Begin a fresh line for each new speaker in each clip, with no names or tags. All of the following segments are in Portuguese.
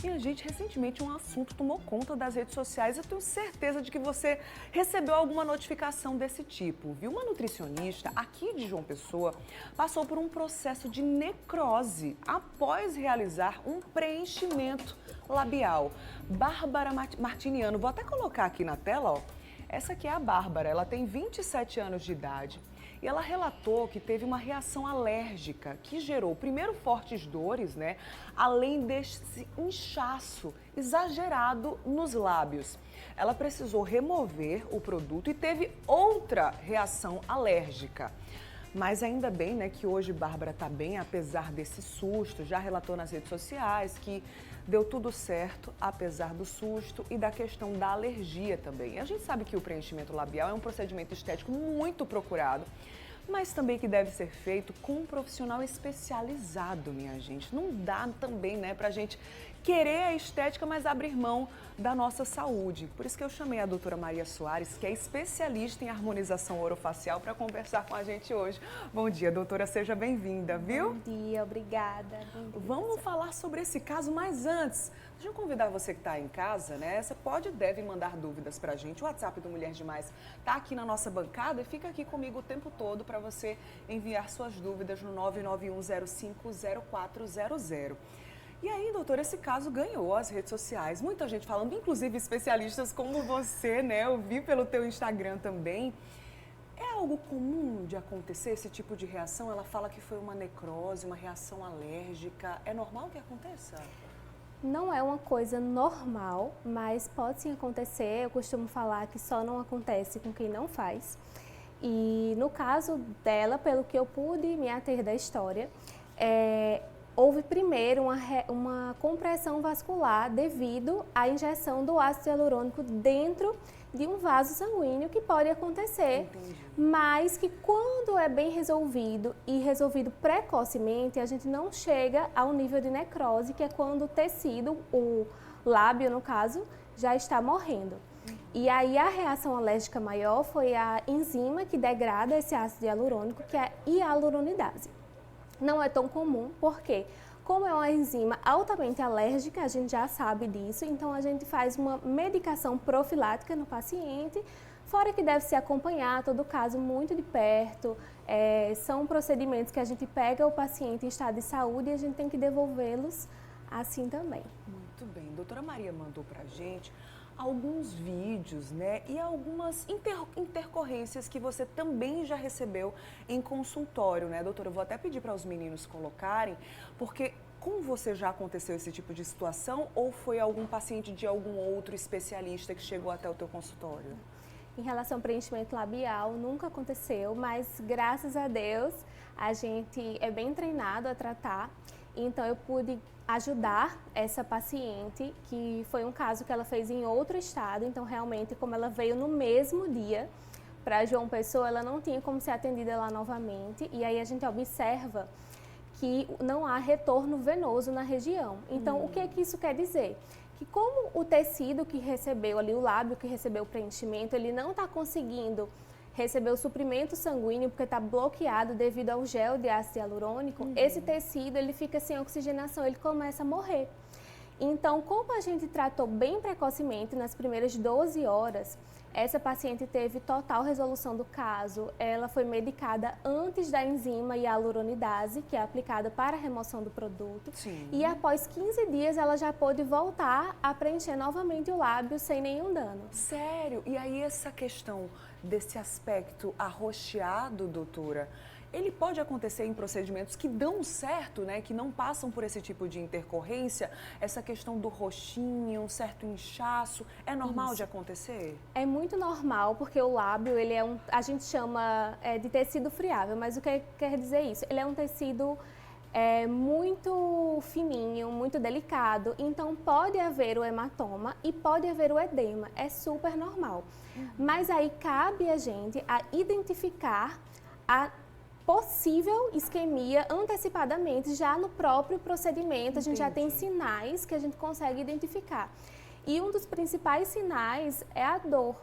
Minha gente, recentemente um assunto tomou conta das redes sociais. Eu tenho certeza de que você recebeu alguma notificação desse tipo, viu? Uma nutricionista aqui de João Pessoa passou por um processo de necrose após realizar um preenchimento labial. Bárbara Martiniano, vou até colocar aqui na tela, ó. Essa aqui é a Bárbara, ela tem 27 anos de idade. E ela relatou que teve uma reação alérgica que gerou, primeiro, fortes dores, né? Além desse inchaço exagerado nos lábios. Ela precisou remover o produto e teve outra reação alérgica. Mas ainda bem, né, que hoje Bárbara está bem, apesar desse susto. Já relatou nas redes sociais que deu tudo certo, apesar do susto e da questão da alergia também. A gente sabe que o preenchimento labial é um procedimento estético muito procurado, mas também que deve ser feito com um profissional especializado, minha gente. Não dá também, né, pra gente querer a estética, mas abrir mão da nossa saúde. Por isso que eu chamei a doutora Maria Soares, que é especialista em harmonização orofacial, para conversar com a gente hoje. Bom dia, doutora, seja bem-vinda, viu?
Bom dia, obrigada. Bom dia.
Vamos falar sobre esse caso, mas antes, deixa eu convidar você que está em casa, né? Você pode e deve mandar dúvidas para a gente. O WhatsApp do Mulher Demais está aqui na nossa bancada e fica aqui comigo o tempo todo para você enviar suas dúvidas no 991050400. E aí, doutora, esse caso ganhou as redes sociais. Muita gente falando, inclusive especialistas como você, né? Eu vi pelo teu Instagram também. É algo comum de acontecer esse tipo de reação? Ela fala que foi uma necrose, uma reação alérgica. É normal que aconteça?
Não é uma coisa normal, mas pode sim acontecer. Eu costumo falar que só não acontece com quem não faz. E no caso dela, pelo que eu pude me ater da história, houve primeiro uma compressão vascular devido à injeção do ácido hialurônico dentro de um vaso sanguíneo, que pode acontecer.
Entendi.
Mas que quando é bem resolvido e resolvido precocemente, a gente não chega ao nível de necrose, que é quando o tecido, o lábio no caso, já está morrendo. E aí a reação alérgica maior foi a enzima que degrada esse ácido hialurônico, que é a hialuronidase. Não é tão comum, porque como é uma enzima altamente alérgica, a gente já sabe disso, então a gente faz uma medicação profilática no paciente, fora que deve se acompanhar todo caso muito de perto. São procedimentos que a gente pega o paciente em estado de saúde e a gente tem que devolvê-los assim também.
Muito bem. Doutora Maria mandou pra gente alguns vídeos, né, e algumas intercorrências que você também já recebeu em consultório, né, doutora? Eu vou até pedir para os meninos colocarem, porque com você já aconteceu esse tipo de situação ou foi algum paciente de algum outro especialista que chegou até o teu consultório?
Em relação ao preenchimento labial, nunca aconteceu, mas graças a Deus a gente é bem treinado a tratar. Então eu pude ajudar essa paciente, que foi um caso que ela fez em outro estado. Então realmente, como ela veio no mesmo dia para João Pessoa, ela não tinha como ser atendida lá novamente. E aí a gente observa que não há retorno venoso na região. Então o que isso quer dizer? Que como o tecido que recebeu ali, o lábio que recebeu o preenchimento, ele não está conseguindo receber o suprimento sanguíneo porque está bloqueado devido ao gel de ácido hialurônico, esse tecido ele fica sem oxigenação, ele começa a morrer. Então, como a gente tratou bem precocemente, nas primeiras 12 horas, essa paciente teve total resolução do caso. Ela foi medicada antes da enzima hialuronidase, que é aplicada para a remoção do produto.
Sim.
E após 15 dias, ela já pôde voltar a preencher novamente o lábio sem nenhum dano.
Sério? E aí essa questão desse aspecto arroxeado, doutora, ele pode acontecer em procedimentos que dão certo, né? Que não passam por esse tipo de intercorrência? Essa questão do roxinho, um certo inchaço, é normal de acontecer?
É muito normal, porque o lábio, ele é a gente chama de tecido friável, mas o que quer dizer isso? Ele é um tecido muito fininho, muito delicado, então pode haver o hematoma e pode haver o edema, é super normal. Mas aí cabe a gente a identificar a possível isquemia antecipadamente, já no próprio procedimento. A gente já tem sinais que a gente consegue identificar. E um dos principais sinais é a dor.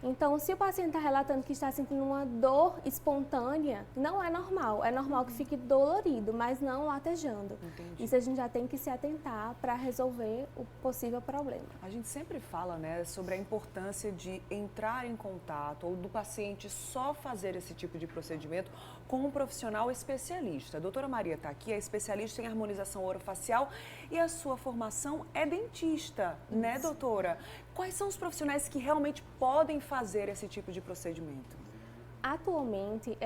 Então, se o paciente está relatando que está sentindo uma dor espontânea, não é normal. É normal que fique dolorido, mas não latejando.
Entendi.
Isso a gente já tem que se atentar para resolver o possível problema.
A gente sempre fala, né, sobre a importância de entrar em contato ou do paciente só fazer esse tipo de procedimento com um profissional especialista. A doutora Maria está aqui, é especialista em harmonização orofacial e a sua formação é dentista, né, doutora? Quais são os profissionais que realmente podem fazer esse tipo de procedimento?
Atualmente,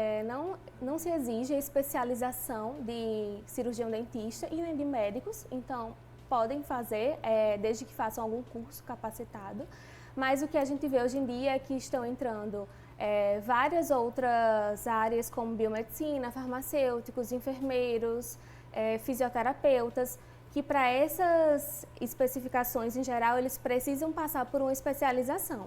não se exige a especialização de cirurgião dentista e nem de médicos, então podem fazer, desde que façam algum curso capacitado. Mas o que a gente vê hoje em dia é que estão entrando várias outras áreas, como biomedicina, farmacêuticos, enfermeiros, fisioterapeutas, que para essas especificações, em geral, eles precisam passar por uma especialização.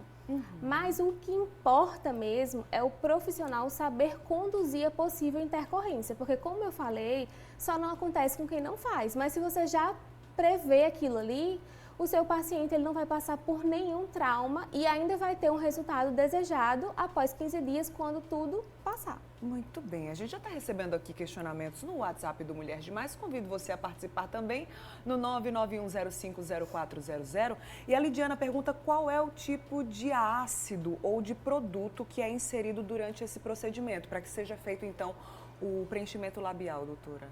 Mas o que importa mesmo é o profissional saber conduzir a possível intercorrência, porque, como eu falei, só não acontece com quem não faz. Mas se você já prevê aquilo ali, o seu paciente ele não vai passar por nenhum trauma e ainda vai ter um resultado desejado após 15 dias, quando tudo passar.
Muito bem, a gente já está recebendo aqui questionamentos no WhatsApp do Mulher Demais. Convido você a participar também no 991050400. E a Lidiana pergunta qual é o tipo de ácido ou de produto que é inserido durante esse procedimento, para que seja feito então o preenchimento labial, doutora.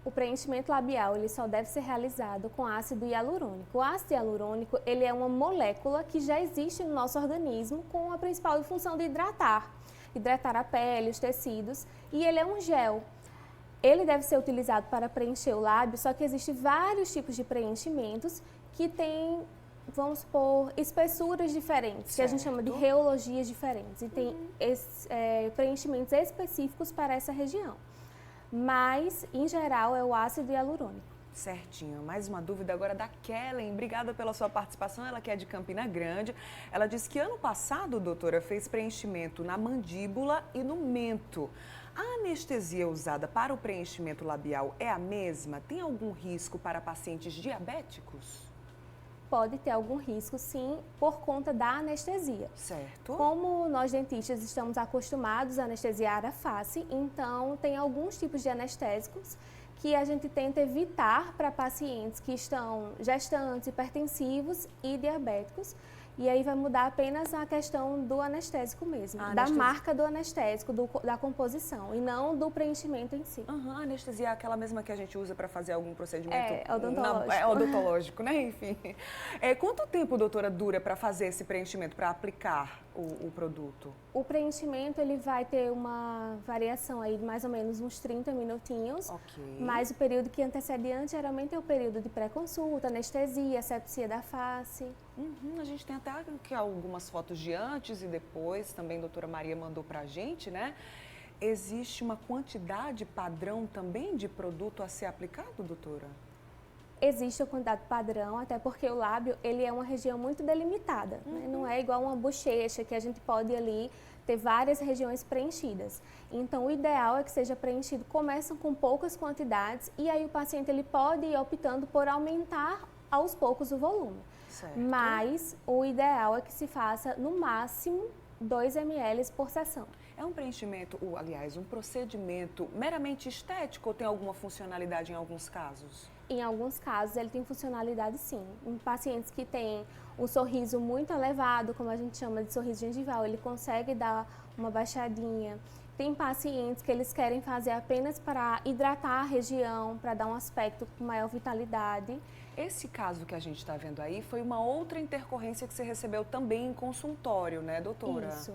O preenchimento labial ele só deve ser realizado com ácido hialurônico. O ácido hialurônico ele é uma molécula que já existe no nosso organismo com a principal função de hidratar a pele, os tecidos, e ele é um gel. Ele deve ser utilizado para preencher o lábio, só que existem vários tipos de preenchimentos que têm, vamos supor, espessuras diferentes, que a gente chama de reologias diferentes, e tem preenchimentos específicos para essa região. Mas, em geral, é o ácido hialurônico.
Certinho. Mais uma dúvida agora da Kellen. Obrigada pela sua participação. Ela que é de Campina Grande. Ela disse que ano passado, doutora, fez preenchimento na mandíbula e no mento. A anestesia usada para o preenchimento labial é a mesma? Tem algum risco para pacientes diabéticos?
Pode ter algum risco, sim, por conta da anestesia.
Certo.
Como nós dentistas estamos acostumados a anestesiar a face, então tem alguns tipos de anestésicos que a gente tenta evitar para pacientes que estão gestantes, hipertensivos e diabéticos. E aí vai mudar apenas a questão do anestésico mesmo, da marca do anestésico, da composição, e não do preenchimento em si.
A anestesia é aquela mesma que a gente usa para fazer algum procedimento
odontológico.
Odontológico, né? Enfim. Quanto tempo, doutora, dura para fazer esse preenchimento, para aplicar o produto?
O preenchimento ele vai ter uma variação aí de mais ou menos uns 30 minutinhos.
Ok.
Mas o período que antecede antes geralmente é o período de pré-consulta, anestesia, asepsia da face.
A gente tem até aqui algumas fotos de antes e depois, também a doutora Maria mandou pra gente, né? Existe uma quantidade padrão também de produto a ser aplicado, doutora?
Existe a quantidade padrão, até porque o lábio ele é uma região muito delimitada, né? Não é igual uma bochecha que a gente pode ali ter várias regiões preenchidas. Então, o ideal é que seja preenchido, começam com poucas quantidades e aí o paciente ele pode ir optando por aumentar aos poucos o volume.
Certo.
Mas o ideal é que se faça no máximo 2 ml por sessão.
É um preenchimento, aliás, um procedimento meramente estético ou tem alguma funcionalidade em alguns casos?
Em alguns casos ele tem funcionalidade sim. Em pacientes que têm um sorriso muito elevado, como a gente chama de sorriso gengival, ele consegue dar uma baixadinha. Tem pacientes que eles querem fazer apenas para hidratar a região, para dar um aspecto com maior vitalidade.
Esse caso que a gente está vendo aí foi uma outra intercorrência que você recebeu também em consultório, né, doutora?
Isso.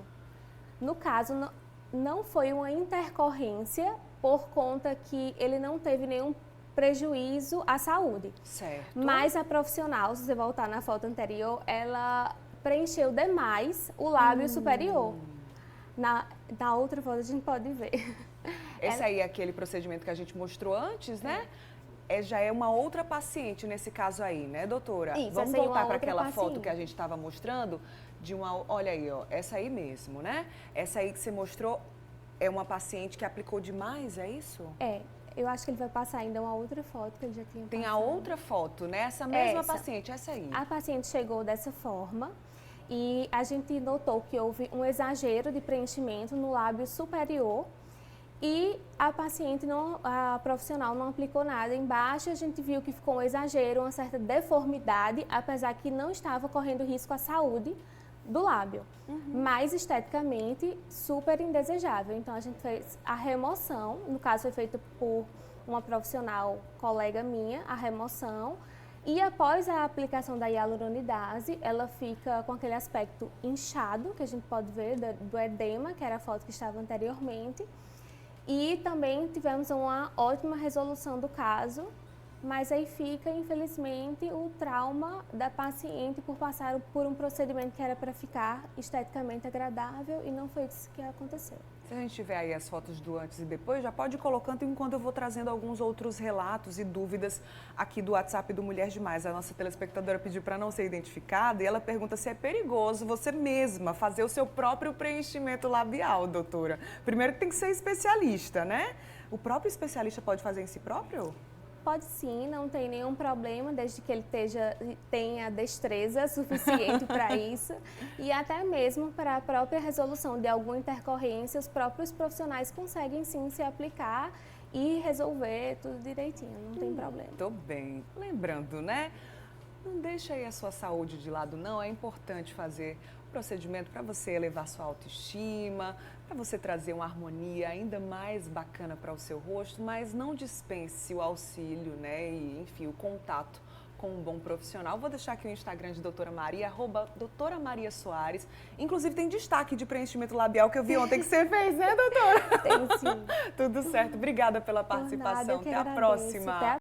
No caso, não foi uma intercorrência por conta que ele não teve nenhum prejuízo à saúde.
Certo.
Mas a profissional, se você voltar na foto anterior, ela preencheu demais o lábio superior. Na outra foto a gente pode ver.
Esse aí é aquele procedimento que a gente mostrou antes, né? Já é uma outra paciente nesse caso aí, né, doutora?
Isso,
vamos
essa aí é
voltar
uma
para
outra
aquela foto
paciente.
que a gente estava mostrando de uma, olha aí, ó, essa aí mesmo, né? Essa aí que você mostrou é uma paciente que aplicou demais, é isso?
Eu acho que ele vai passar ainda uma outra foto que ele já tinha
Tem
passado.
a outra foto, né? Essa mesma paciente, essa aí.
A paciente chegou dessa forma e a gente notou que houve um exagero de preenchimento no lábio superior e a paciente, a profissional não aplicou nada embaixo. A gente viu que ficou um exagero, uma certa deformidade, apesar que não estava correndo risco à saúde do lábio, mas esteticamente super indesejável. Então a gente fez a remoção, no caso foi feita por uma profissional colega minha, a remoção, e após a aplicação da hialuronidase, ela fica com aquele aspecto inchado, que a gente pode ver do edema, que era a foto que estava anteriormente, e também tivemos uma ótima resolução do caso, mas aí fica, infelizmente, o trauma da paciente por passar por um procedimento que era para ficar esteticamente agradável e não foi isso que aconteceu.
Se a gente tiver aí as fotos do antes e depois, já pode ir colocando enquanto eu vou trazendo alguns outros relatos e dúvidas aqui do WhatsApp do Mulher Demais. A nossa telespectadora pediu para não ser identificada e ela pergunta se é perigoso você mesma fazer o seu próprio preenchimento labial, doutora. Primeiro tem que ser especialista, né? O próprio especialista pode fazer em si próprio?
Pode sim, não tem nenhum problema, desde que ele tenha destreza suficiente para isso. E até mesmo para a própria resolução de alguma intercorrência, os próprios profissionais conseguem sim se aplicar e resolver tudo direitinho, não tem problema.
Tô bem. Lembrando, né? Não deixa aí a sua saúde de lado, não. É importante fazer o procedimento para você elevar sua autoestima, para você trazer uma harmonia ainda mais bacana para o seu rosto, mas não dispense o auxílio, né? E, enfim, o contato com um bom profissional. Vou deixar aqui o Instagram de doutora Maria, @doutora Maria Soares. Inclusive tem destaque de preenchimento labial que eu vi ontem que você fez, né, doutora?
Tem sim.
Tudo certo. Obrigada pela participação.
Por nada, eu que
Até a
agradeço.
próxima.